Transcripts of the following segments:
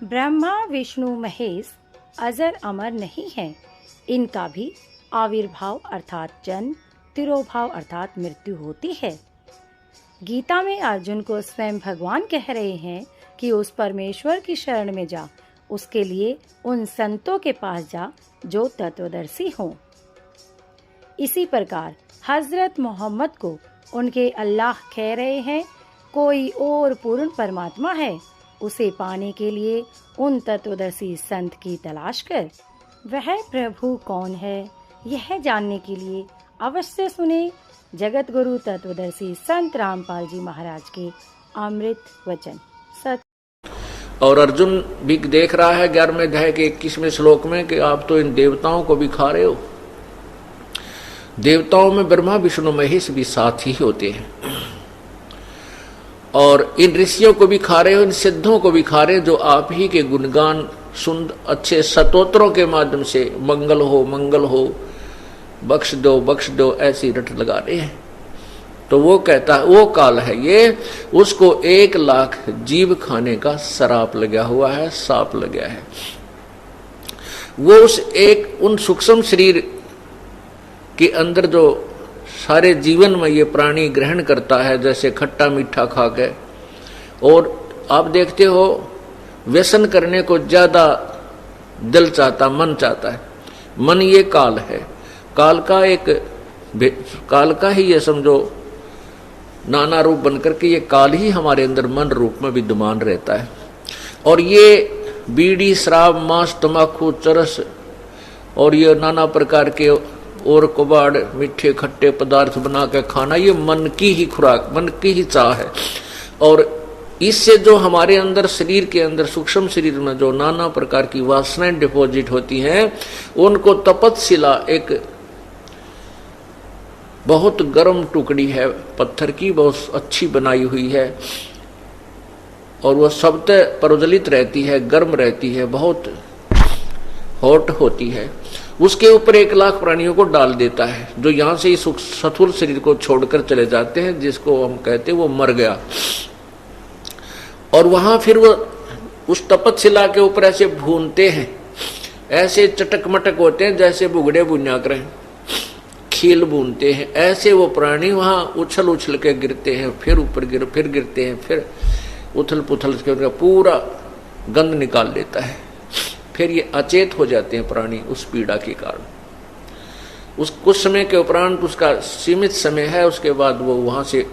ब्रह्मा विष्णु महेश अजर अमर नहीं है, इनका भी आविर्भाव अर्थात जन्म, तिरोभाव अर्थात मृत्यु होती है। गीता में अर्जुन को स्वयं भगवान कह रहे हैं कि उस परमेश्वर की शरण में जा, उसके लिए उन संतों के पास जा जो तत्वदर्शी हों। इसी प्रकार हजरत मोहम्मद को उनके अल्लाह कह रहे हैं, कोई और पूर्ण परमात्मा है, उसे पाने के लिए उन तत्वदर्शी संत की तलाश कर। वह प्रभु कौन है, यह जानने के लिए अवश्य सुने जगत गुरु तत्वदर्शी संत रामपाल जी महाराज के अमृत वचन। सत और अर्जुन भी देख रहा है 11वें अध्याय के 21वें श्लोक में कि आप तो इन देवताओं को भी खा रहे हो। देवताओं में ब्रह्मा विष्णु महेश भी साथ ही होते हैं, और इन ऋषियों को भी खा रहे हो, इन सिद्धों को भी खा रहे हो जो आप ही के गुणगान सुन अच्छे स्तोत्रों के माध्यम से मंगल हो बख्श दो ऐसी रट लगा रहे हैं। तो वो कहता है वो काल है ये, उसको 1 लाख जीव खाने का सराप लगा हुआ है, साप लगा है। वो उन सूक्ष्म शरीर के अंदर जो सारे जीवन में ये प्राणी ग्रहण करता है, जैसे खट्टा मीठा खा के, और आप देखते हो व्यसन करने को ज्यादा दिल चाहता, मन चाहता है। मन ये काल है, काल का ही ये समझो नाना रूप बनकर के ये काल ही हमारे अंदर मन रूप में विद्यमान रहता है। और ये बीड़ी, शराब, मांस, तंबाकू, चरस और ये नाना प्रकार के और कबाड़, मीठे खट्टे पदार्थ बना के खाना, ये मन की ही खुराक, मन की ही चाह है। और इससे जो हमारे अंदर शरीर के अंदर सूक्ष्म शरीर में जो नाना प्रकार की वासनाएं डिपॉजिट होती हैं, उनको तपतशिला एक बहुत गर्म टुकड़ी है पत्थर की, बहुत अच्छी बनाई हुई है, और वह सबसे प्रज्वलित रहती है, गर्म रहती है, बहुत हॉट होती है। उसके ऊपर 1 लाख प्राणियों को डाल देता है, जो यहां से इस स्थूल शरीर को छोड़कर चले जाते हैं, जिसको हम कहते हैं वो मर गया। और वहां फिर वो उस तपतशिला के ऊपर ऐसे भूनते हैं, ऐसे चटक मटक होते हैं जैसे बुगड़े बुनिया करें, खील भूनते हैं, ऐसे वो प्राणी वहां उछल उछल के गिरते हैं, फिर ऊपर फिर गिरते हैं, फिर उथल पुथल के उनका पूरा गंध निकाल लेता है। फिर ये अचेत हो जाते हैं प्राणी उस पीड़ा के कारण। उस कुछ समय के उपरांत उसका सीमित समय है, उसके बाद वो वहां से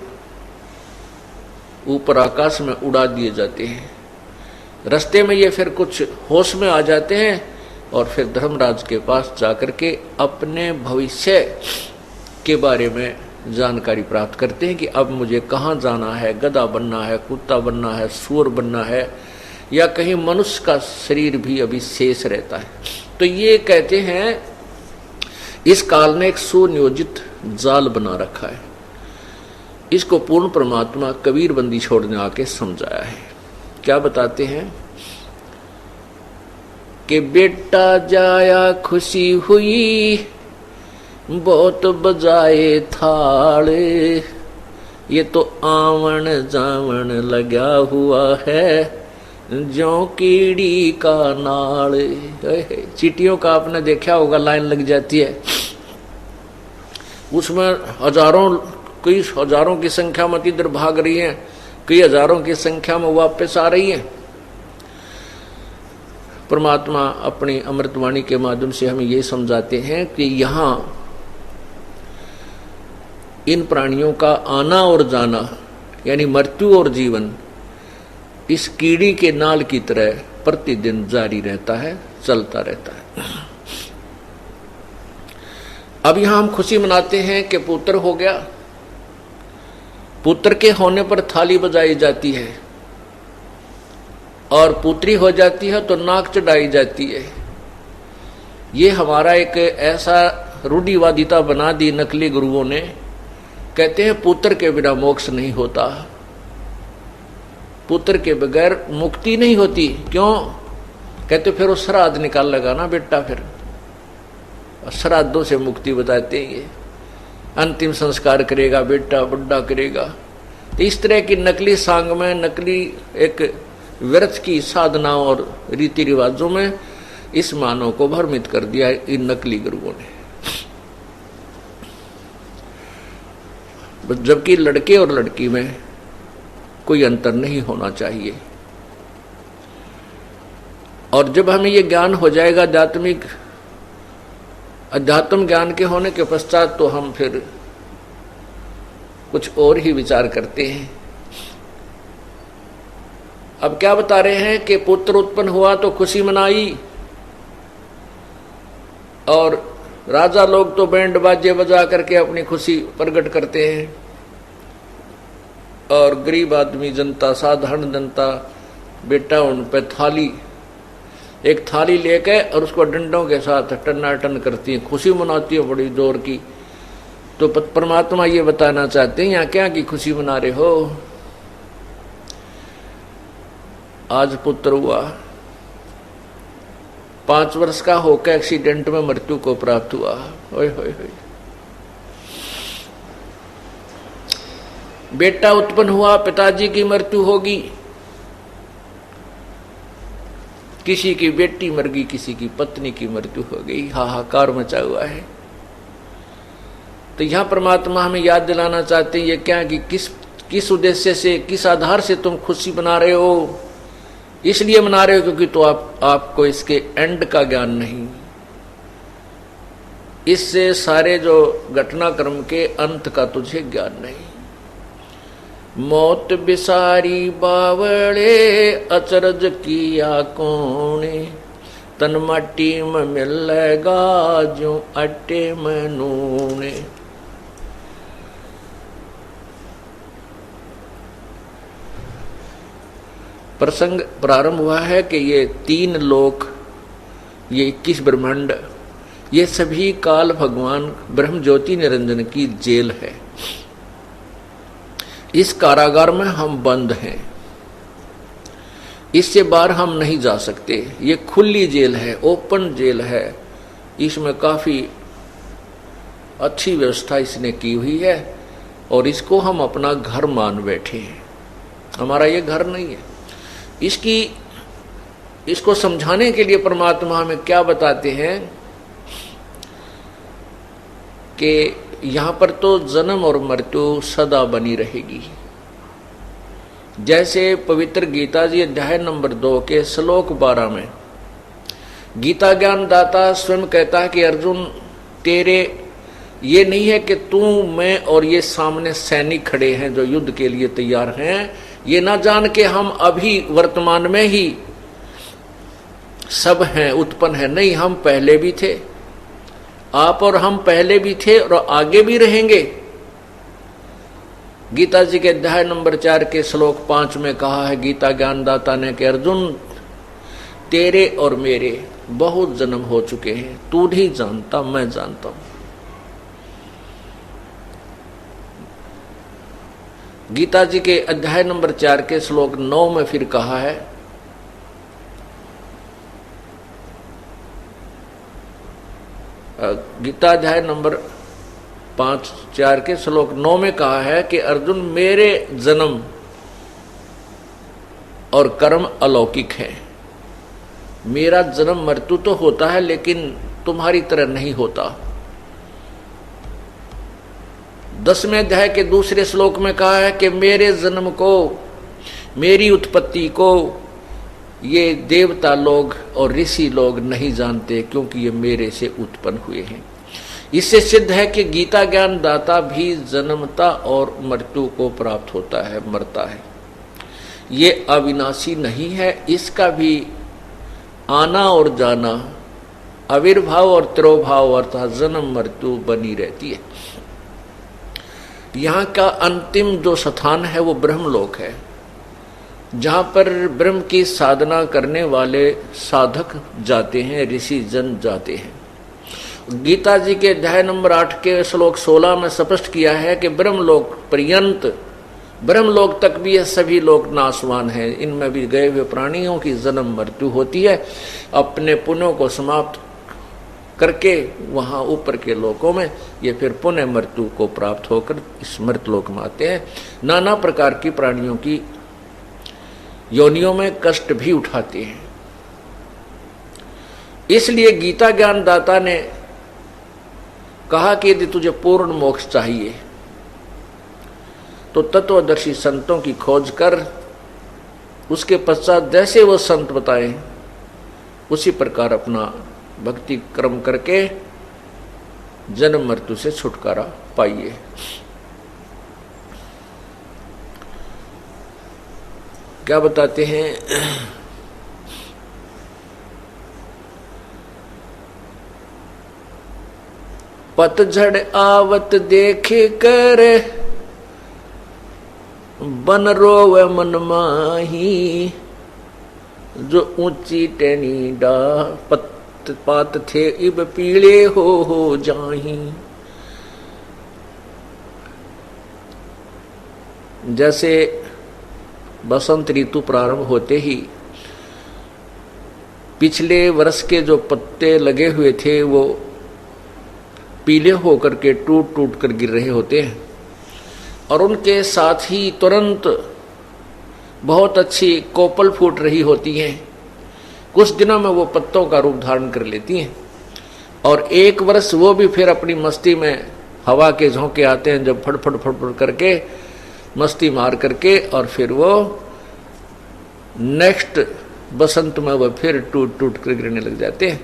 ऊपर आकाश में उड़ा दिए जाते हैं। रास्ते में ये फिर कुछ होश में आ जाते हैं और फिर धर्मराज के पास जाकर के अपने भविष्य के बारे में जानकारी प्राप्त करते हैं कि अब मुझे कहाँ जाना है, गधा बनना है, कुत्ता बनना है, सूअर बनना है, या कहीं मनुष्य का शरीर भी अभी शेष रहता है। तो ये कहते हैं इस काल ने एक सुनियोजित जाल बना रखा है। इसको पूर्ण परमात्मा कबीर बंदी छोड़ने आके समझाया है। क्या बताते हैं कि बेटा जाया खुशी हुई, बहुत बजाए थाल, ये तो आवन जावन लगा हुआ है जो कीड़ी का नाल। चींटियों का आपने देखा होगा, लाइन लग जाती है, उसमें कई हजारों की संख्या में इधर भाग रही हैं, कई हजारों की संख्या में वापस आ रही हैं। परमात्मा अपनी अमृतवाणी के माध्यम से हमें ये समझाते हैं कि यहाँ इन प्राणियों का आना और जाना, यानी मृत्यु और जीवन, इस कीड़ी के नाल की तरह प्रतिदिन जारी रहता है, चलता रहता है। अब यहां हम खुशी मनाते हैं कि पुत्र हो गया, पुत्र के होने पर थाली बजाई जाती है, और पुत्री हो जाती है तो नाक चढ़ाई जाती है। ये हमारा एक ऐसा रूढ़िवादिता बना दी नकली गुरुओं ने। कहते हैं पुत्र के बिना मोक्ष नहीं होता, पुत्र के बगैर मुक्ति नहीं होती। क्यों? कहते फिर वो श्राद्ध निकाल लगा ना बेटा, फिर श्राद्धों से मुक्ति बताते हैं। ये अंतिम संस्कार करेगा बेटा, बुढ़ा करेगा। तो इस तरह की नकली सांग में, नकली एक व्यर्थ की साधनाओं और रीति रिवाजों में इस मानव को भ्रमित कर दिया इन नकली गुरुओं ने। जबकि लड़के और लड़की में कोई अंतर नहीं होना चाहिए। और जब हमें ये ज्ञान हो जाएगा अध्यात्म ज्ञान के होने के पश्चात, तो हम फिर कुछ और ही विचार करते हैं। अब क्या बता रहे हैं कि पुत्र उत्पन्न हुआ तो खुशी मनाई, और राजा लोग तो बैंड बाजे बजा करके अपनी खुशी प्रकट करते हैं, और गरीब आदमी जनता, साधारण जनता बेटा उन पे एक थाली लेके और उसको डंडों के साथ टनाटन करती है, खुशी मनाती है बड़ी जोर की। तो परमात्मा ये बताना चाहते हैं यहाँ क्या की खुशी मना रहे हो। आज पुत्र हुआ, 5 वर्ष का होकर एक्सीडेंट में मृत्यु को प्राप्त हुआ। ओए होए होए। बेटा उत्पन्न हुआ, पिताजी की मृत्यु होगी, किसी की बेटी मर गई, किसी की पत्नी की मृत्यु हो गई, हाहाकार मचा हुआ है। तो यहां परमात्मा हमें याद दिलाना चाहते हैं ये क्या कि किस उद्देश्य से, किस आधार से तुम खुशी मना रहे हो। इसलिए मना रहे हो क्योंकि तो आपको इसके एंड का ज्ञान नहीं, इससे सारे जो घटनाक्रम के अंत का तुझे ज्ञान नहीं। मौत बिसारी बावड़े अचरज किया कोने, तन माटी में मिलेगा जो अट्टे में नूने। प्रसंग प्रारंभ हुआ है कि ये 3 लोक, ये 21 ब्रह्मांड, ये सभी काल भगवान ब्रह्म ज्योति निरंजन की जेल है। इस कारागार में हम बंद हैं, इससे बाहर हम नहीं जा सकते। ये खुली जेल है, ओपन जेल है। इसमें काफी अच्छी व्यवस्था इसने की हुई है और इसको हम अपना घर मान बैठे हैं। हमारा ये घर नहीं है। इसको समझाने के लिए परमात्मा हमें क्या बताते हैं कि यहां पर तो जन्म और मृत्यु सदा बनी रहेगी। जैसे पवित्र गीता जी अध्याय नंबर 2 के श्लोक 12 में गीता ज्ञान दाता स्वयं कहता है कि अर्जुन, तेरे ये नहीं है कि तू, मैं और ये सामने सैनिक खड़े हैं जो युद्ध के लिए तैयार हैं, ये ना जान के हम अभी वर्तमान में ही सब हैं, उत्पन्न है। नहीं, हम पहले भी थे, आप और हम पहले भी थे और आगे भी रहेंगे। गीता जी के अध्याय नंबर 4 के श्लोक 5 में कहा है गीता ज्ञानदाता ने कि अर्जुन, तेरे और मेरे बहुत जन्म हो चुके हैं, तू नहीं जानता, मैं जानता हूं। गीता जी के अध्याय नंबर 4 के श्लोक 9 में फिर कहा है, गीता अध्याय नंबर 5-4 के श्लोक 9 में कहा है कि अर्जुन, मेरे जन्म और कर्म अलौकिक है। मेरा जन्म मृत्यु तो होता है लेकिन तुम्हारी तरह नहीं होता। 10वें अध्याय के दूसरे श्लोक में कहा है कि मेरे जन्म को, मेरी उत्पत्ति को ये देवता लोग और ऋषि लोग नहीं जानते क्योंकि ये मेरे से उत्पन्न हुए हैं। इससे सिद्ध है कि गीता ज्ञान दाता भी जन्मता और मृत्यु को प्राप्त होता है, मरता है। ये अविनाशी नहीं है, इसका भी आना और जाना, आविर्भाव और तिरोभाव अर्थात जन्म मृत्यु बनी रहती है। यहाँ का अंतिम जो स्थान है वो ब्रह्मलोक है, जहाँ पर ब्रह्म की साधना करने वाले साधक जाते हैं, ऋषि जन जाते हैं। गीता जी के अध्याय नंबर 8 के श्लोक 16 में स्पष्ट किया है कि ब्रह्मलोक पर्यंत, ब्रह्मलोक तक भी यह सभी लोग नाशवान हैं। इनमें भी गए हुए प्राणियों की जन्म मृत्यु होती है। अपने पुण्यों को समाप्त करके वहां ऊपर के लोकों में ये फिर पुण्य मृत्यु को प्राप्त होकर इस मृत लोक में आते हैं। नाना प्रकार की प्राणियों की योनियों में कष्ट भी उठाते हैं। इसलिए गीता ज्ञानदाता ने कहा कि यदि तुझे पूर्ण मोक्ष चाहिए तो तत्वदर्शी संतों की खोज कर, उसके पश्चात जैसे वो संत बताएं उसी प्रकार अपना भक्ति कर्म करके जन्म मृत्यु से छुटकारा पाइए। क्या बताते हैं? पतझड़ आवत देखे कर बन रोवे मन माही, जो ऊंची टहनी डा पात थे इब पीले हो जाही। जैसे बसंत ऋतु प्रारंभ होते ही पिछले वर्ष के जो पत्ते लगे हुए थे वो पीले होकर के टूट टूट कर गिर रहे होते हैं, और उनके साथ ही तुरंत बहुत अच्छी कोपल फूट रही होती हैं। कुछ दिनों में वो पत्तों का रूप धारण कर लेती हैं, और एक वर्ष वो भी फिर अपनी मस्ती में हवा के झोंके आते हैं, जब फटफट फटफट करके मस्ती मार करके, और फिर वो नेक्स्ट बसंत में वो फिर टूट टूट कर गिरने लग जाते हैं,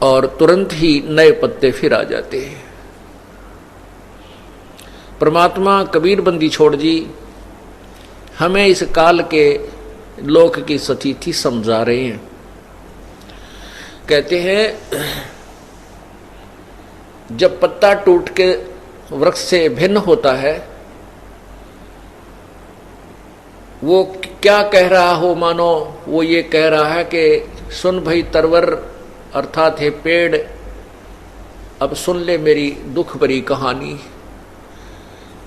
और तुरंत ही नए पत्ते फिर आ जाते हैं। परमात्मा कबीर बंदी छोड़ जी हमें इस काल के लोक की स्थिति समझा रहे हैं। कहते हैं जब पत्ता टूट के वृक्ष से भिन्न होता है, वो क्या कह रहा हो, मानो वो ये कह रहा है कि सुन भाई तरवर अर्थात है पेड़, अब सुन ले मेरी दुख भरी कहानी।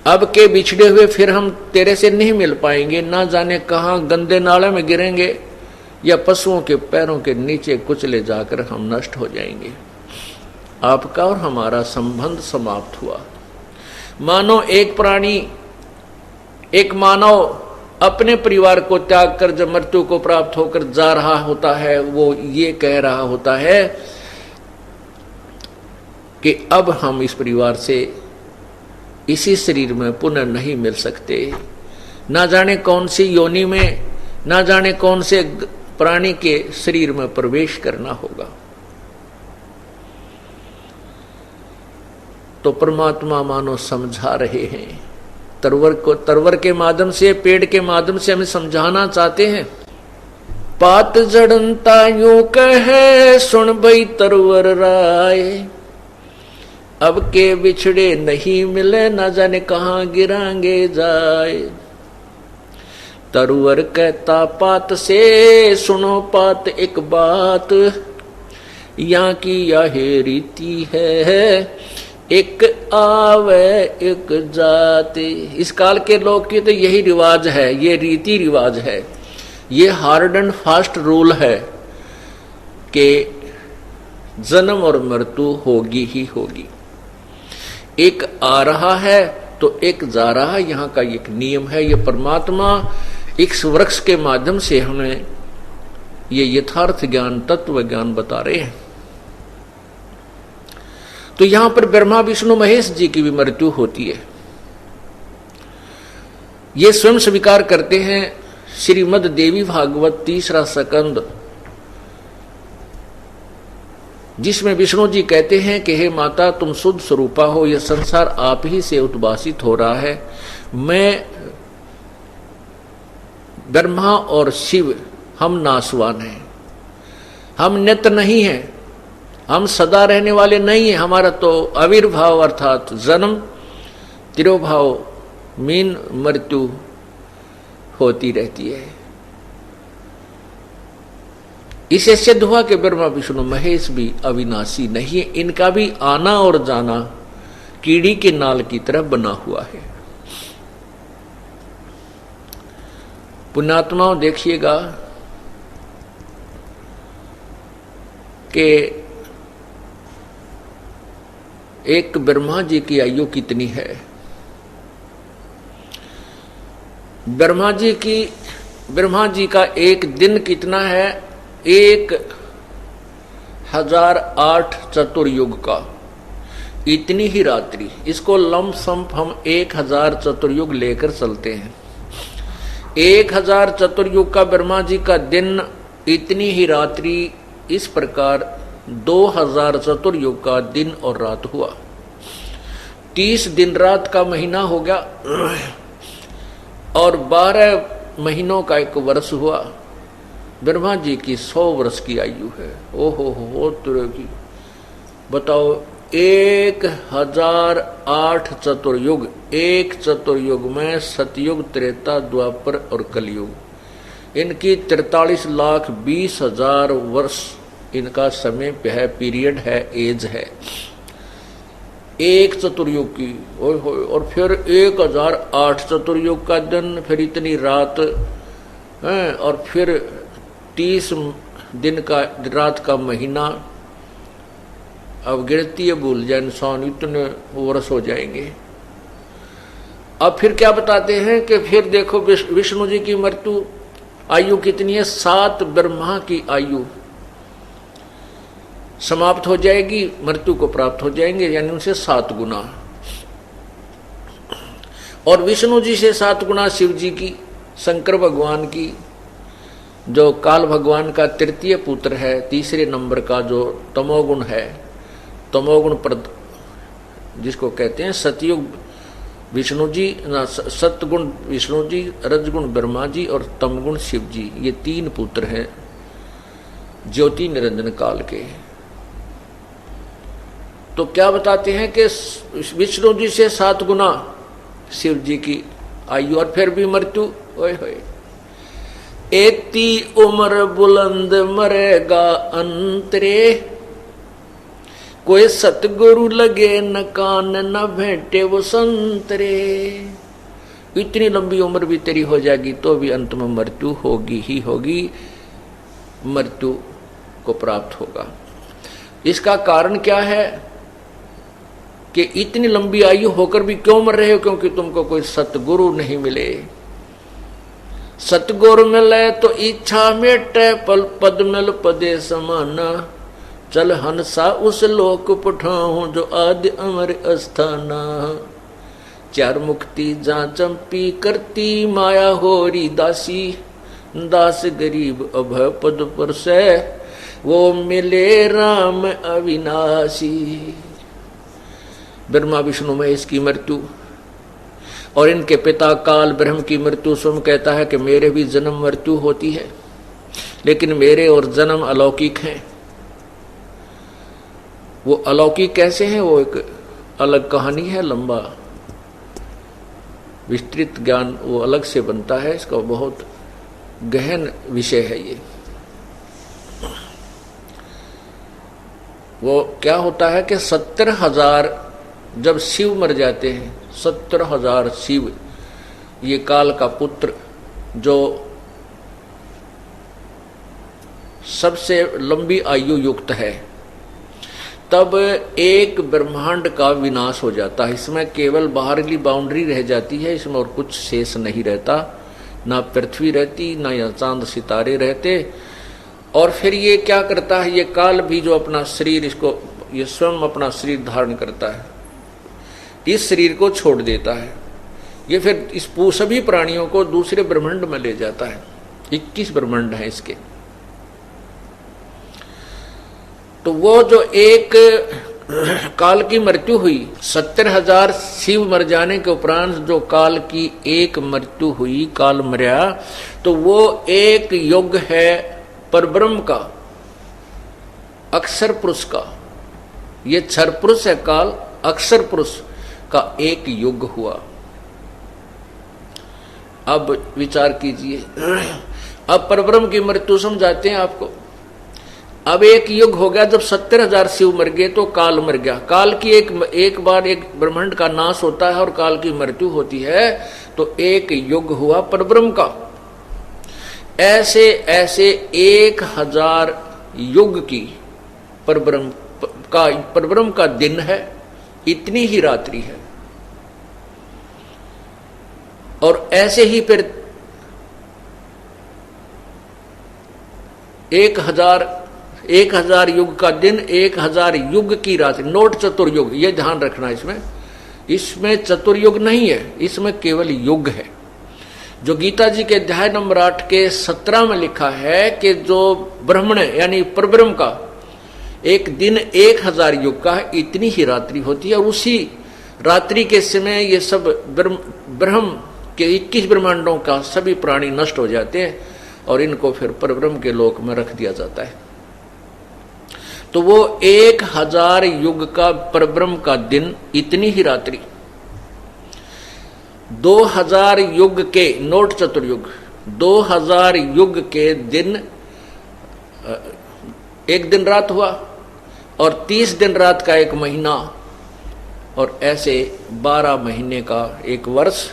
अब के बिछड़े हुए फिर हम तेरे से नहीं मिल पाएंगे, ना जाने कहां गंदे नाले में गिरेंगे या पशुओं के पैरों के नीचे कुचले जाकर हम नष्ट हो जाएंगे। आपका और हमारा संबंध समाप्त हुआ। मानो एक प्राणी, एक मानव अपने परिवार को त्याग कर जब मृत्यु को प्राप्त होकर जा रहा होता है, वो ये कह रहा होता है कि अब हम इस परिवार से इसी शरीर में पुनः नहीं मिल सकते। ना जाने कौन सी योनि में, ना जाने कौन से प्राणी के शरीर में प्रवेश करना होगा। तो परमात्मा मानो समझा रहे हैं, तरवर के माध्यम से, पेड़ के माध्यम से हमें समझाना चाहते हैं। पात जड़नता यूं कहे सुन भई तरवर राय, अब के बिछड़े नहीं मिले ना जाने कहां गिरांगे जाए। तरवर कहता पात से सुनो पात एक बात, यहाँ की यह रीति है एक आवे एक जाति। इस काल के लोग की तो यही रिवाज है, ये रीति रिवाज है, ये हार्ड एंड फास्ट रूल है कि जन्म और मृत्यु होगी ही होगी। एक आ रहा है तो एक जा रहा है, यहाँ का एक नियम है। ये परमात्मा इस वृक्ष के माध्यम से हमें ये यथार्थ ज्ञान, तत्व ज्ञान बता रहे हैं। तो यहां पर ब्रह्मा विष्णु महेश जी की भी मृत्यु होती है। ये स्वयं स्वीकार करते हैं। श्रीमद् देवी भागवत 3रा स्कंद, जिसमें विष्णु जी कहते हैं कि हे माता तुम शुद्ध स्वरूपा हो, यह संसार आप ही से उद्भासित हो रहा है। मैं ब्रह्मा और शिव हम नाशवान हैं, हम नित्य नहीं हैं, हम सदा रहने वाले नहीं हैं। हमारा तो आविर्भाव अर्थात जन्म, तिरोभाव, मीन मृत्यु होती रहती है। इसे सिद्ध हुआ कि ब्रह्मा विष्णु महेश भी अविनाशी नहीं है, इनका भी आना और जाना कीड़ी के नाल की तरह बना हुआ है। पुण्यात्माओं देखिएगा कि एक ब्रह्मा जी की आयु कितनी है। ब्रह्मा जी का एक दिन कितना है? 1008 चतुर्युग का, इतनी ही रात्रि। इसको लमसम हम 1000 चतुर्युग लेकर चलते हैं। 1000 चतुर्युग का ब्रह्मा जी का दिन, इतनी ही रात्रि। इस प्रकार 2000 चतुर्युग का दिन और रात हुआ। 30 दिन रात का महीना हो गया और 12 महीनों का एक वर्ष हुआ। ब्रह्मा जी की 100 वर्ष की आयु है। ओहो तरह की बताओ, 1008 चतुर्युग। एक चतुर्युग में सतयुग, त्रेता, द्वापर और कलयुग, इनकी 43,20,000 वर्ष इनका समय है, पीरियड है, एज है एक चतुर्युग की। और फिर 1008 चतुर्युग का दिन, फिर इतनी रात है, और फिर 30 दिन का रात का महीना। अब गिनती है भूल जाए इंसान, इतने वर्ष हो जाएंगे। अब फिर क्या बताते हैं कि फिर देखो विष्णु जी की मृत्यु आयु कितनी है? 7 ब्रह्मा की आयु समाप्त हो जाएगी, मृत्यु को प्राप्त हो जाएंगे, यानी उनसे 7 गुना। और विष्णु जी से 7 गुना शिव जी की, शंकर भगवान की, जो काल भगवान का तृतीय पुत्र है, तीसरे नंबर का, जो तमोगुण है, तमोगुण प्रद जिसको कहते हैं सतयुग विष्णु जी, सतगुण विष्णु जी, रजगुण ब्रह्मा जी और तमगुण शिव जी, ये 3 पुत्र हैं ज्योति निरंजन काल के। तो क्या बताते हैं कि विष्णु जी से 7 गुना शिव जी की आयु, और फिर भी मृत्यु। ओए होए, एती उम्र बुलंद मरेगा अंतरे, कोई सतगुरु लगे न कान न भेंटे वो संतरे। इतनी लंबी उम्र भी तेरी हो जाएगी तो भी अंत में मृत्यु होगी ही होगी, मृत्यु को प्राप्त होगा। इसका कारण क्या है कि इतनी लंबी आयु होकर भी क्यों मर रहे हो? क्योंकि तुमको कोई सतगुरु नहीं मिले। सतगुरु मिले तो इच्छा मेटे, पल पद मिल पदे समाना, चल हंसा उस लोक पठाऊं जो आदि अमर अस्थाना। 4 मुक्ति जा चंपी करती माया होरी दासी, दास गरीब अभय पद पर से वो मिले राम अविनाशी। ब्रह्मा विष्णु महेश की मृत्यु और इनके पिता काल ब्रह्म की मृत्यु। स्वयं कहता है कि मेरे भी जन्म मृत्यु होती है, लेकिन मेरे और जन्म अलौकिक हैं। वो अलौकिक कैसे हैं, वो एक अलग कहानी है, लंबा विस्तृत ज्ञान वो अलग से बनता है, इसका बहुत गहन विषय है ये। वो क्या होता है कि 70,000 जब शिव मर जाते हैं, 70,000 शिव, ये काल का पुत्र जो सबसे लंबी आयु युक्त है, तब एक ब्रह्मांड का विनाश हो जाता है। इसमें केवल बाहरली बाउंड्री रह जाती है, इसमें और कुछ शेष नहीं रहता, ना पृथ्वी रहती, ना या चांद सितारे रहते। और फिर ये क्या करता है, ये काल भी जो अपना शरीर, इसको ये स्वयं अपना शरीर धारण करता है, इस शरीर को छोड़ देता है। ये फिर इस सभी प्राणियों को दूसरे ब्रह्मांड में ले जाता है। 21 ब्रह्मांड है इसके। तो वो जो एक काल की मृत्यु हुई, 70,000 शिव मर जाने के उपरांत जो काल की एक मृत्यु हुई, काल मर्या, तो वो एक युग है परब्रह्म का, अक्षर पुरुष का। ये क्षर पुरुष है काल, अक्षर पुरुष का एक युग हुआ। अब विचार कीजिए, अब परब्रह्म की मृत्यु समझाते हैं आपको। अब एक युग हो गया, जब 70,000 शिव मर गए तो काल मर गया। काल की एक बार एक ब्रह्मांड का नाश होता है और काल की मृत्यु होती है, तो एक युग हुआ परब्रह्म का। ऐसे ऐसे 1000 युग की परब्रह्म का दिन है, इतनी ही रात्रि है। और ऐसे ही फिर 1000 युग का दिन, 1000 युग की रात्रि। नोट चतुर्युग, ये ध्यान रखना। इसमें चतुर्युग नहीं है, इसमें केवल युग है। जो गीता जी के अध्याय नंबर 8 के 17 में लिखा है कि जो ब्रह्मण यानी परब्रह्म का एक दिन 1000 युग का है, इतनी ही रात्रि होती है। और उसी रात्रि के समय ये सब ब्रह्म के 21 ब्रह्मांडों का सभी प्राणी नष्ट हो जाते हैं और इनको फिर परब्रह्म के लोक में रख दिया जाता है। तो वो 1000 युग का परब्रह्म का दिन, इतनी ही रात्रि। 2000 युग के, नोट चतुर्युग, 2000 युग के दिन एक दिन रात हुआ और 30 दिन रात का एक महीना, और ऐसे 12 महीने का एक वर्ष,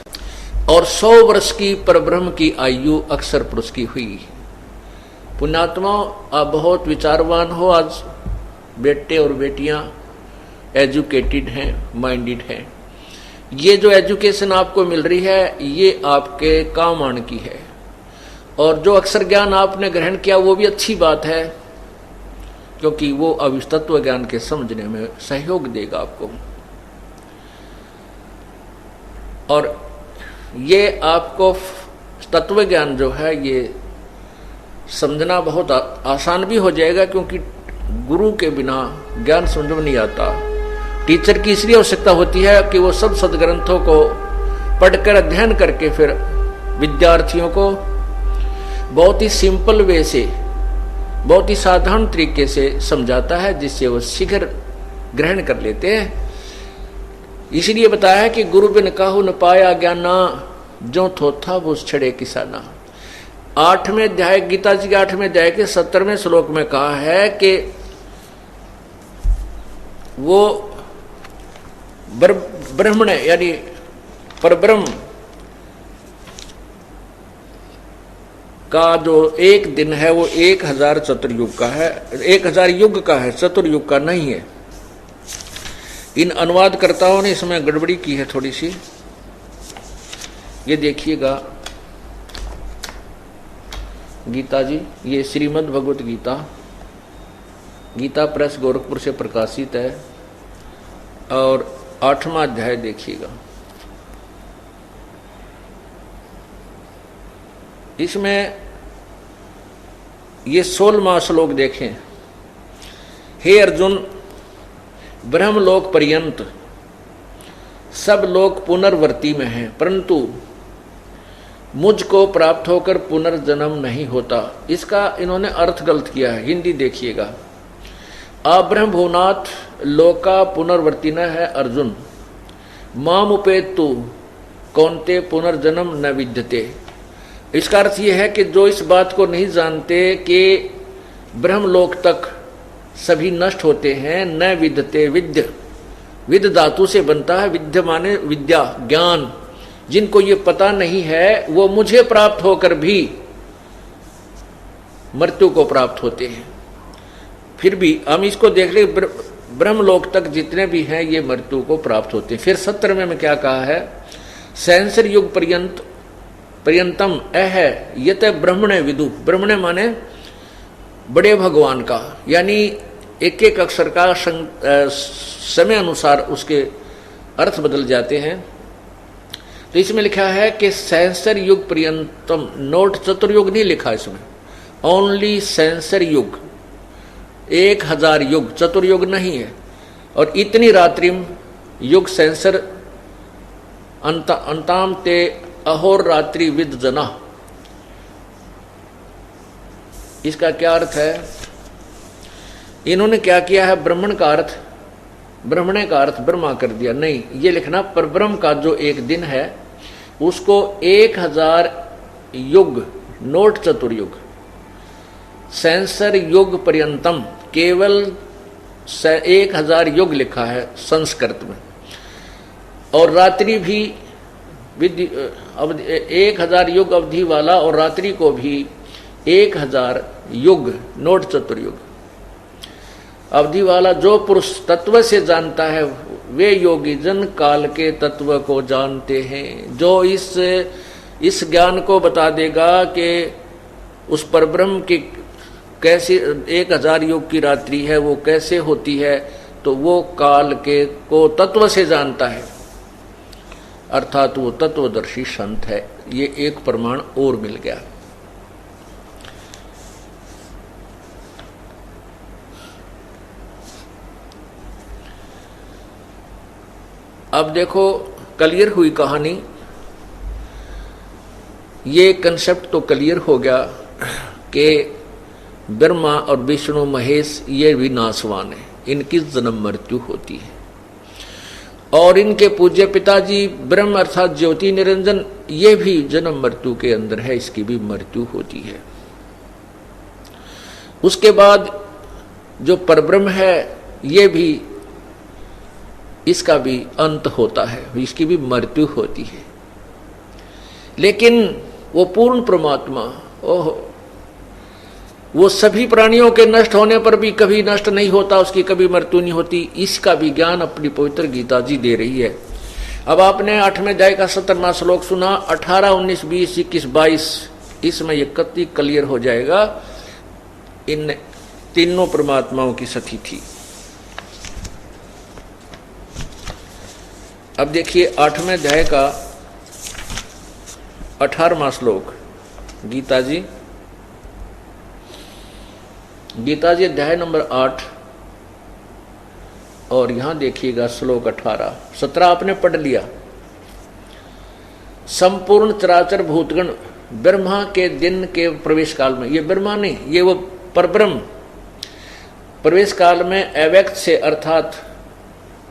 और 100 वर्ष की परब्रह्म की आयु अक्षर पुरुष की हुई। पुण्यात्मा, आप बहुत विचारवान हो। आज बेटे और बेटियां एजुकेटेड हैं, माइंडेड हैं। ये जो एजुकेशन आपको मिल रही है, ये आपके काम आने की है। और जो अक्षर ज्ञान आपने ग्रहण किया वो भी अच्छी बात है, क्योंकि वो अब इस तत्व ज्ञान के समझने में सहयोग देगा आपको। और ये आपको तत्व ज्ञान जो है ये समझना बहुत आसान भी हो जाएगा, क्योंकि गुरु के बिना ज्ञान समझ में नहीं आता। टीचर की इसलिए आवश्यकता होती है कि वो सब सदग्रंथों को पढ़कर अध्ययन करके फिर विद्यार्थियों को बहुत ही सिंपल वे से, बहुत ही साधारण तरीके से समझाता है, जिससे वो शीघ्र ग्रहण कर लेते हैं। इसलिए बताया है कि गुरु बिन काहू न पाया ज्ञाना, जो थोथा वो छड़े किसाना। 8वें अध्याय, गीता जी के 8वें अध्याय के 70वें श्लोक में कहा है कि वो ब्रह्मण यानी परब्रह्म का जो एक दिन है वो 1000 चतुर्युग का है, 1000 युग का है, चतुर्युग का नहीं है। इन अनुवादकर्ताओं ने इसमें गड़बड़ी की है थोड़ी सी। ये देखिएगा गीता जी, ये श्रीमद् भगवत गीता, गीता प्रेस गोरखपुर से प्रकाशित है, और 8वां अध्याय देखिएगा। इसमें ये 16वां श्लोक देखें। हे अर्जुन, ब्रह्मलोक पर्यंत सब लोग पुनर्वर्ती में हैं, परंतु मुझको प्राप्त होकर पुनर्जन्म नहीं होता। इसका इन्होंने अर्थ गलत किया है। हिंदी देखिएगा। अब्रह्म भुवनाथ लोका पुनर्वर्ती न है अर्जुन, माम उपेतु कौनते पुनर्जन्म न विद्यते। इसका अर्थ यह है कि जो इस बात को नहीं जानते कि ब्रह्मलोक तक सभी नष्ट होते हैं, न विद्यते, विद्य विद धातु से बनता है, विद्य माने विद्या, ज्ञान। जिनको ये पता नहीं है वो मुझे प्राप्त होकर भी मृत्यु को प्राप्त होते हैं। फिर भी हम इसको देख ले, ब्रह्मलोक तक जितने भी हैं ये मृत्यु को प्राप्त होते हैं। फिर 17वें में क्या कहा है? सहस्र युग पर्यंतम अह यत ब्रह्मणे विदु। ब्रह्मणे माने बड़े भगवान का, यानी एक एक अक्षर का समय अनुसार उसके अर्थ बदल जाते हैं। तो इसमें लिखा है कि सहस्र युग पर्यंतम, नोट चतुर्युग नहीं लिखा इसमें, ओनली सहस्र युग, 1000 युग, चतुर्युग नहीं है। और इतनी रात्रिम युग सहस्र अंताम ते अहोर रात्रि विद जना। इसका क्या अर्थ है? इन्होंने क्या किया है, ब्राह्मण का अर्थ, ब्रह्मणे का अर्थ ब्रह्मा कर दिया। नहीं, ये लिखना परब्रह्म का जो एक दिन है उसको 1000 युग, नोट चतुर्युग, सहस्र युग पर्यंतम, केवल 1000 युग लिखा है संस्कृत में। और रात्रि भी 1000 युग अवधि वाला, और रात्रि को भी 1000 युग, नोट चतुर्युग अवधि वाला। जो पुरुष तत्व से जानता है वे योगी जन काल के तत्व को जानते हैं। जो इस ज्ञान को बता देगा कि उस परब्रह्म के कैसे 1000 युग की रात्रि है वो कैसे होती है, तो वो काल के को तत्व से जानता है, अर्थात वो तत्वदर्शी संत है। ये एक प्रमाण और मिल गया। अब देखो क्लियर हुई कहानी, ये कंसेप्ट तो क्लियर हो गया कि ब्रह्मा और विष्णु महेश ये भी नासवान है, इनकी जन्म मृत्यु होती है। और इनके पूज्य पिताजी ब्रह्म अर्थात ज्योति निरंजन, ये भी जन्म मृत्यु के अंदर है, इसकी भी मृत्यु होती है। उसके बाद जो परब्रह्म है ये भी, इसका भी अंत होता है, इसकी भी मृत्यु होती है। लेकिन वो पूर्ण परमात्मा, ओह, वो सभी प्राणियों के नष्ट होने पर भी कभी नष्ट नहीं होता, उसकी कभी मृत्यु नहीं होती। इसका भी ज्ञान अपनी पवित्र गीता जी दे रही है। अब आपने 8वें अध्याय का 17वां श्लोक सुना, 18, 19, 20, 21, 22, इसमें ये कति क्लियर हो जाएगा इन तीनों परमात्माओं की स्थिति। अब देखिए 8वें अध्याय का 18वां श्लोक, गीता जी अध्याय नंबर 8, और यहां देखिएगा श्लोक 18, 17 आपने पढ़ लिया। संपूर्ण चराचर भूतगण ब्रह्मा के दिन के प्रवेश काल में, ये ब्रह्मा नहीं, ये वो परब्रह्म प्रवेश काल में अव्यक्त से अर्थात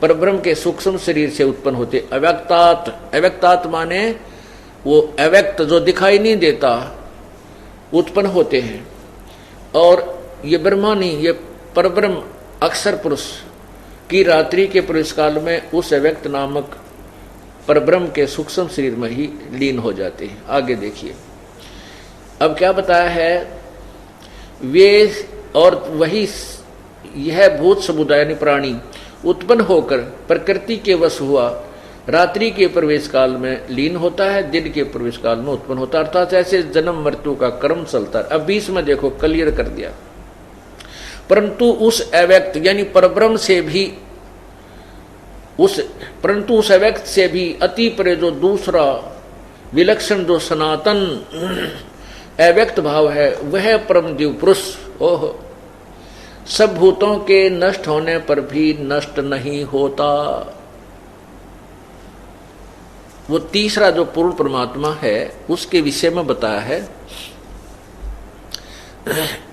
परब्रह्म के सूक्ष्म शरीर से उत्पन्न होते। अव्यक्तात माने वो अव्यक्त जो दिखाई नहीं देता उत्पन्न होते हैं। और ये ब्रह्मा नहीं, ये परब्रह्म अक्षर पुरुष की रात्रि के प्रवेश काल में उस अव्यक्त नामक परब्रह्म के सूक्ष्म शरीर में ही लीन हो जाते हैं। आगे देखिए अब क्या बताया है, वे और वही यह भूत समुदाय यानी प्राणी उत्पन्न होकर प्रकृति के वश हुआ, रात्रि के प्रवेश काल में लीन होता है, दिन के प्रवेश काल में उत्पन्न होता है। अर्थात ऐसे जन्म मृत्यु का क्रम चलता है। अब 20 में देखो क्लियर कर दिया, परंतु उस अव्यक्त यानी परब्रह्म से भी उस अव्यक्त से भी अति परे जो दूसरा विलक्षण जो सनातन अव्यक्त भाव है वह परम दिव्य पुरुष, ओह, सब भूतों के नष्ट होने पर भी नष्ट नहीं होता। वो तीसरा जो पूर्ण परमात्मा है उसके विषय में बताया है।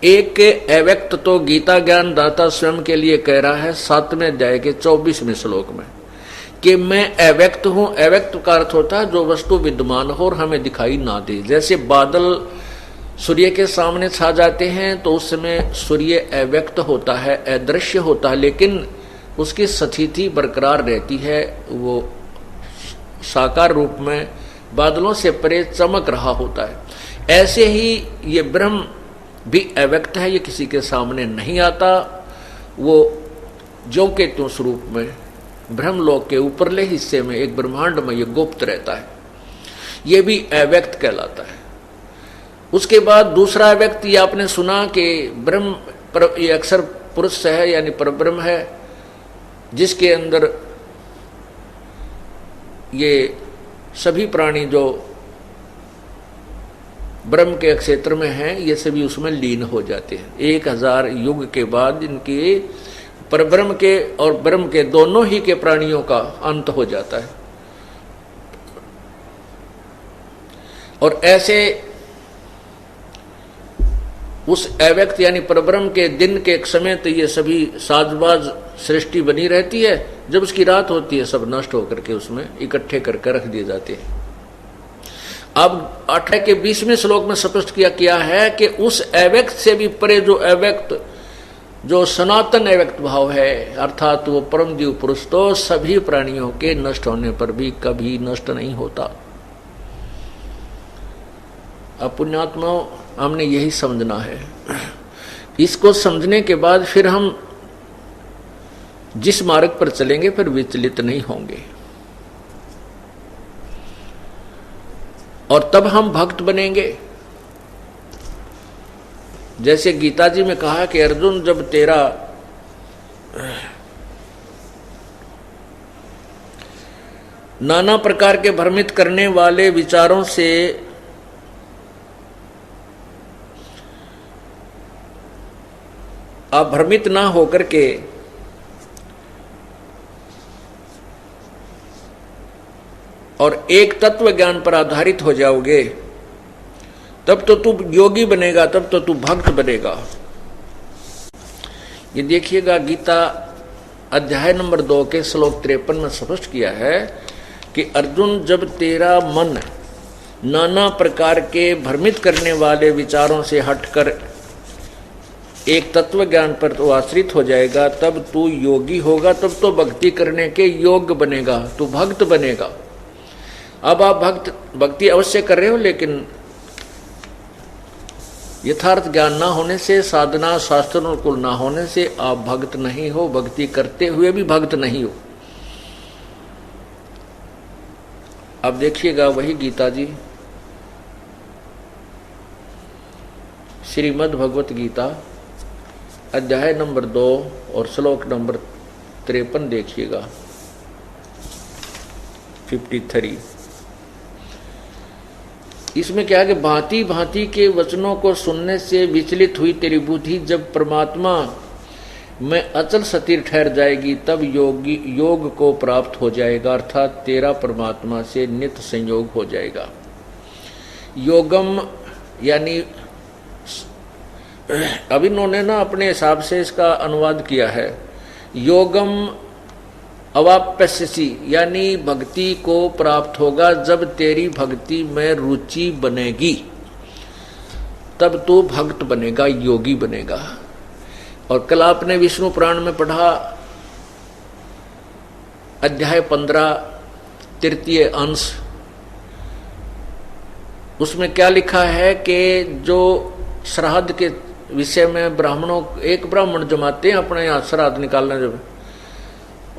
एक अव्यक्त तो गीता ज्ञान दाता स्वयं के लिए कह रहा है 7वें अध्याय के 24वें श्लोक में कि मैं अव्यक्त हूं। अव्यक्त का अर्थ होता है जो वस्तु विद्यमान हो और हमें दिखाई ना दे। जैसे बादल सूर्य के सामने छा जाते हैं तो उस समय सूर्य अव्यक्त होता है, अदृश्य होता है, लेकिन उसकी स्थिति बरकरार रहती है, वो साकार रूप में बादलों से परे चमक रहा होता है। ऐसे ही ये ब्रह्म भी अव्यक्त है, ये किसी के सामने नहीं आता, वो ज्यों के त्यों स्वरूप में ब्रह्मलोक के ऊपरले हिस्से में एक ब्रह्मांड में ये गुप्त रहता है, ये भी अव्यक्त कहलाता है। उसके बाद दूसरा अव्यक्त ये आपने सुना कि ब्रह्म ये अक्षर पुरुष है यानी परब्रह्म है, जिसके अंदर ये सभी प्राणी जो ब्रह्म के क्षेत्र में हैं ये सभी उसमें लीन हो जाते हैं। 1000 युग के बाद इनके परब्रह्म के और ब्रह्म के दोनों ही के प्राणियों का अंत हो जाता है। और ऐसे उस अव्यक्त यानी परब्रह्म के दिन के एक समय तो ये सभी साजबाज सृष्टि बनी रहती है, जब उसकी रात होती है सब नष्ट होकर के उसमें इकट्ठे करके रख दिए जाते हैं। अब 18 के 20वें श्लोक में स्पष्ट किया है कि उस अव्यक्त से भी परे जो अव्यक्त जो सनातन अव्यक्त भाव है अर्थात वो परम दिव्य पुरुष तो सभी प्राणियों के नष्ट होने पर भी कभी नष्ट नहीं होता। अब पुण्यात्माओं हमने यही समझना है। इसको समझने के बाद फिर हम जिस मार्ग पर चलेंगे फिर विचलित नहीं होंगे और तब हम भक्त बनेंगे। जैसे गीता जी में कहा कि अर्जुन जब तेरा नाना प्रकार के भ्रमित करने वाले विचारों से आप भ्रमित ना होकर के और एक तत्व ज्ञान पर आधारित हो जाओगे, तब तो तू योगी बनेगा, तब तो तू भक्त बनेगा। ये देखिएगा, गीता अध्याय नंबर 2 के श्लोक 53 में स्पष्ट किया है कि अर्जुन जब तेरा मन नाना प्रकार के भ्रमित करने वाले विचारों से हटकर एक तत्व ज्ञान पर तो आश्रित हो जाएगा, तब तू योगी होगा, तब तो भक्ति करने के योग्य बनेगा, तू भक्त बनेगा। अब आप भक्ति अवश्य कर रहे हो, लेकिन यथार्थ ज्ञान ना होने से, साधना शास्त्रों को ना होने से आप भक्त नहीं हो, भक्ति करते हुए भी भक्त नहीं हो। अब देखिएगा वही गीता जी, श्रीमद् भगवत गीता अध्याय नंबर 2 और श्लोक नंबर 53 देखिएगा, 53। इसमें क्या है कि भांति भांति के वचनों को सुनने से विचलित हुई तेरी बुद्धि जब परमात्मा में अचल स्थिर ठहर जाएगी, तब योग को प्राप्त हो जाएगा, अर्थात तेरा परमात्मा से नित्य संयोग हो जाएगा। योगम यानी अभी इन्होंने ना अपने हिसाब से इसका अनुवाद किया है, योगम अवाप्यसी यानी भक्ति को प्राप्त होगा जब तेरी भक्ति में रुचि बनेगी, तब तू भक्त बनेगा, योगी बनेगा। और कल आपने विष्णु पुराण में पढ़ा अध्याय 15 तृतीय अंश, उसमें क्या लिखा है कि जो श्राद्ध के विषय में ब्राह्मणों, एक ब्राह्मण जमाते हैं अपने यहाँ श्राद्ध निकालने जब,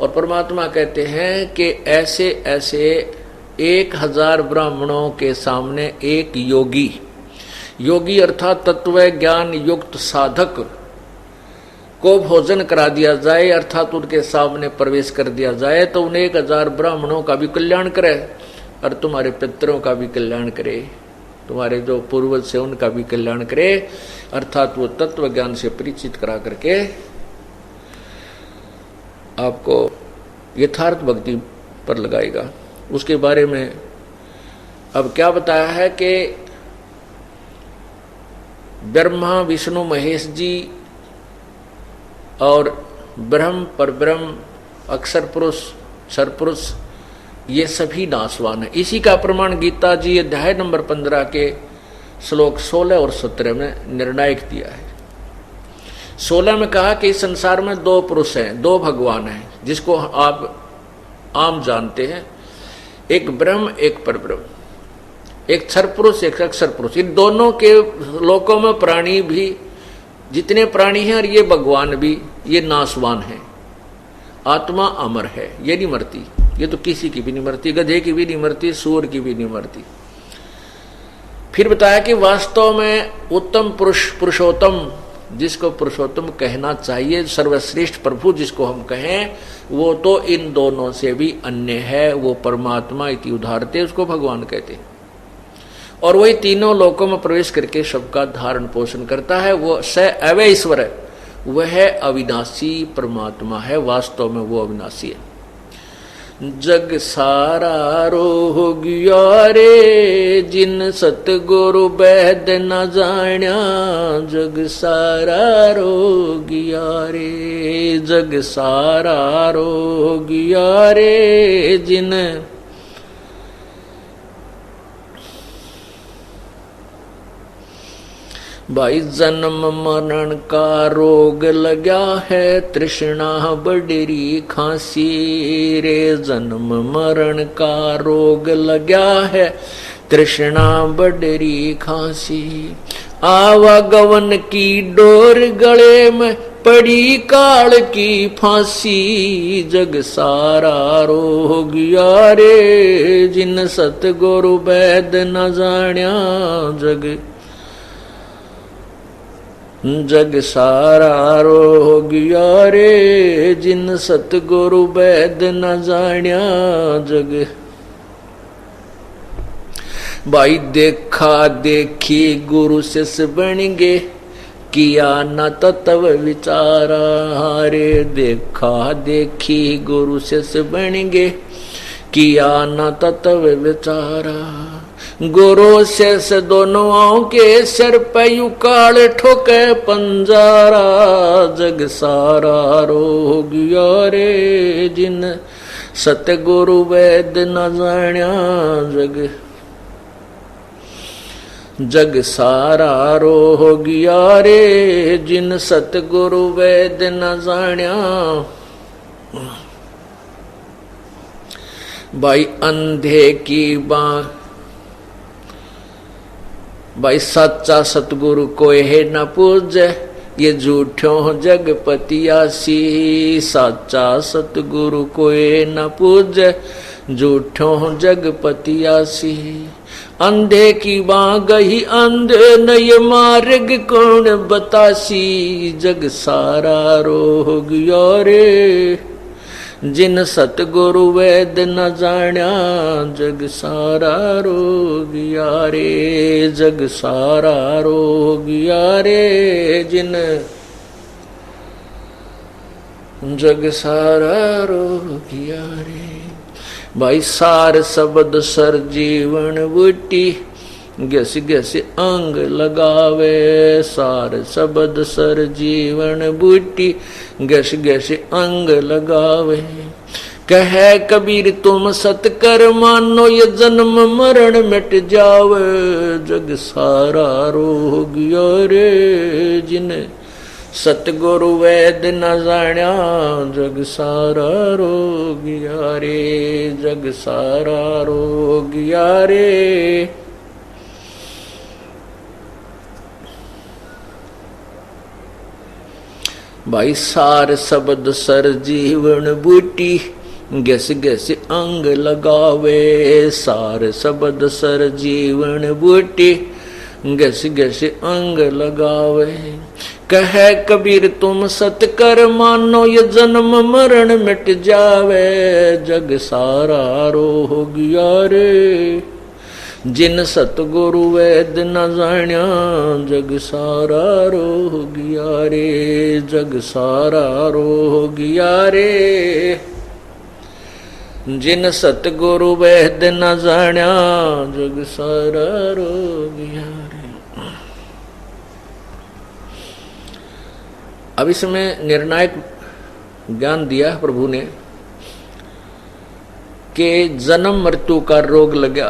और परमात्मा कहते हैं कि ऐसे ऐसे 1000 ब्राह्मणों के सामने एक योगी, योगी अर्थात तत्व ज्ञान युक्त साधक को भोजन करा दिया जाए, अर्थात उनके सामने प्रवेश कर दिया जाए, तो उन 1000 ब्राह्मणों का भी कल्याण करे और तुम्हारे पितरों का भी कल्याण करे, तुम्हारे जो पूर्वज से उनका भी कल्याण करे, अर्थात वो तत्व ज्ञान से परिचित करा करके आपको यथार्थ भक्ति पर लगाएगा। उसके बारे में अब क्या बताया है कि ब्रह्मा विष्णु महेश जी और ब्रह्म परब्रह्म अक्षर पुरुष सरपुरुष ये सभी नाशवान है। इसी का प्रमाण गीता जी अध्याय नंबर 15 के श्लोक 16 और 17 में निर्णायक दिया है। 16 में कहा कि इस संसार में 2 पुरुष हैं, 2 भगवान हैं, जिसको आप आम जानते हैं, एक ब्रह्म एक परब्रह्म, एक क्षर पुरुष एक अक्षर पुरुष। इन दोनों के लोकों में प्राणी भी, जितने प्राणी हैं और ये भगवान भी, ये नाशवान है। आत्मा अमर है, ये नहीं मरती, ये तो किसी की भी नहीं मरती, गधे की भी नहीं मरती, सूअर की भी नहीं मरती। फिर बताया कि वास्तव में उत्तम पुरुष, पुरुषोत्तम, जिसको पुरुषोत्तम कहना चाहिए, सर्वश्रेष्ठ प्रभु जिसको हम कहें, वो तो इन दोनों से भी अन्य है, वो परमात्मा इति उदाहरते, उसको भगवान कहते हैं। और वही तीनों लोकों में प्रवेश करके सबका धारण पोषण करता है, वो स अवय ईश्वर है, वह अविनाशी परमात्मा है, वास्तव में वो अविनाशी है। जग सारा रोगिया रे जिन सतगुरु वैद न जाण्या, जग सारा रोगिया रे, जग सारा रोगिया रे जिन भाई जन्म मरण का रोग लगा है, तृष्णा बडरी खांसी रे, जन्म मरण का रोग लगा है, तृष्णा बडरी खांसी। आवागवन की डोर गले में पड़ी काल की फांसी, जग सारा रोगिया रे जिन सतगुरु वैद न जाण्या, जग जग सारा रोग यारे, जिन सतगुरु वैद न जान्या जग। भाई देखा देखी गुरु शिष बन गे, किया न तत्व विचारा। रे देखा देखी गुरु शिष बन गे, किया न तत्व विचारा। गुरु शिष दोनों के सिर पे युकाल ठोके पंजारा। जग सारा रोग यारे, जिन सतगुरु वैद न जान्या जग। जग सारा रोग यारे, जिन सतगुरु वैद न जान्या। भाई अंधे की बाँ, भाई सच्चा सतगुरु कोई है न पूजे, ये झूठों जगपतियासी। सच्चा सतगुरु कोई न पूजे, झूठों जगपतियासी। अंधे की बाँ गही अंधे, नय मार्ग कौन बतासी। जग सारा रोग यारे, जिन सतगुरु वैद न जान्या जग सारा रोग यारे। जग सारा रोग यारे, जिन जग सारा रोग यारे। भाई सार शब्द सर जीवन बूटी, गस गस अंग लगावे। सार शब्द सर जीवन बूटी, गस गस अंग लगावे। कहे कबीर तुम सत कर मानो, ये जन्म मरण मिट जावे। जग सारा रोग यारे, जिन सतगुरु वैद न जान्या जग सारा रोग यारे। जग सारा रोग यारे। भाई सार शब्द सर जीवन बूटी, गस गस अंग लगावे। सार शब्द सर जीवन बूटी, गस गस अंग लगावे। कहे कबीर तुम सत कर मानो, ये जन्म मरण मिट जावे। जग सारा रोग यारे, जिन सतगुरु वैद न जान्या जग सारा रोग यारे। जग सारा रोग यारे, जिन सतगुरु वैद न जान्या जग सारा रोग यारे। अब इसमें निर्णायक ज्ञान दिया प्रभु ने कि जन्म मृत्यु का रोग लगा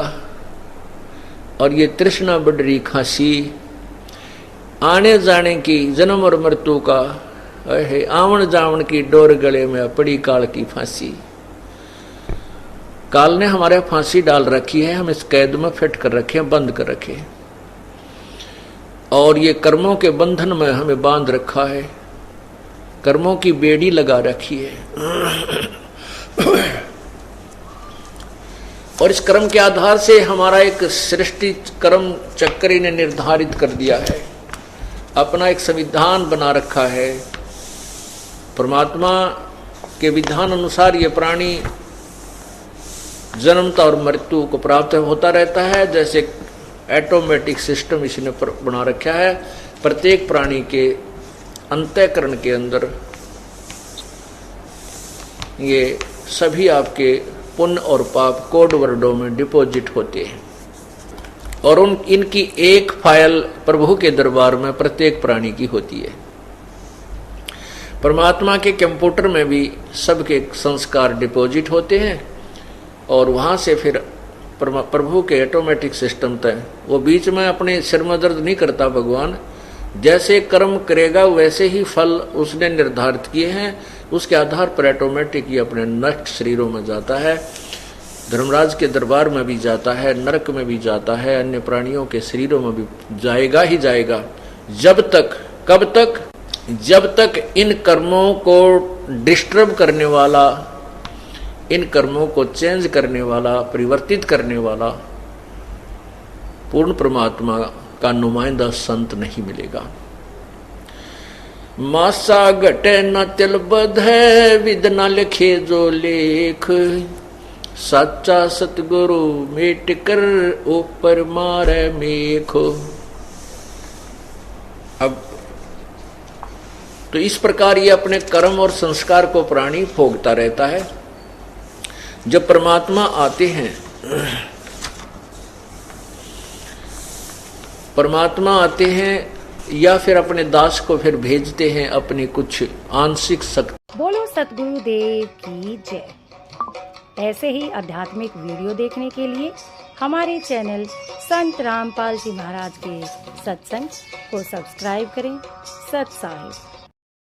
और ये तृष्णा बढ़ रही खांसी, आने जाने की जन्म और मृत्यु का है, आवन जावन की डोर गले में पड़ी काल की फांसी। काल ने हमारे फांसी डाल रखी है, हम इस कैद में फिट कर रखे हैं, बंद कर रखे हैं, और ये कर्मों के बंधन में हमें बांध रखा है, कर्मों की बेड़ी लगा रखी है। और इस कर्म के आधार से हमारा एक सृष्टि कर्म चक्र ने निर्धारित कर दिया है, अपना एक संविधान बना रखा है। परमात्मा के विधान अनुसार ये प्राणी जन्मता और मृत्यु को प्राप्त होता रहता है। जैसे ऑटोमेटिक सिस्टम इसने बना रखा है। प्रत्येक प्राणी के अंतःकरण के अंदर ये सभी आपके पुण्य और पाप कोड वर्डों में डिपॉजिट होते हैं, और इनकी एक फाइल प्रभु के दरबार में प्रत्येक प्राणी की होती है। परमात्मा के कंप्यूटर में भी सबके संस्कार डिपॉजिट होते हैं, और वहां से फिर प्रभु के ऑटोमेटिक सिस्टम तक वो बीच में अपने सिर में दर्द नहीं करता। भगवान जैसे कर्म करेगा वैसे ही फल उसने निर्धारित किए हैं, उसके आधार पर ऑटोमेटिक ही अपने नष्ट शरीरों में जाता है। धर्मराज के दरबार में भी जाता है, नरक में भी जाता है, अन्य प्राणियों के शरीरों में भी जाएगा ही जाएगा। जब तक, कब तक? जब तक इन कर्मों को डिस्टर्ब करने वाला, इन कर्मों को चेंज करने वाला, परिवर्तित करने वाला पूर्ण परमात्मा का नुमाइंदा संत नहीं मिलेगा। मासा घटे न तिल बध है, विद न लिखे जो लेख। सच्चा सतगुरु मेट कर, ऊपर मारे मेखो। अब तो इस प्रकार ये अपने कर्म और संस्कार को प्राणी भोगता रहता है। जब परमात्मा आते हैं, या फिर अपने दास को फिर भेजते हैं अपनी कुछ आंशिक शक्ति। बोलो सतगुरु देव की जय। ऐसे ही आध्यात्मिक वीडियो देखने के लिए हमारे चैनल संत रामपाल जी महाराज के सत्संग को सब्सक्राइब करें। सत साहिब।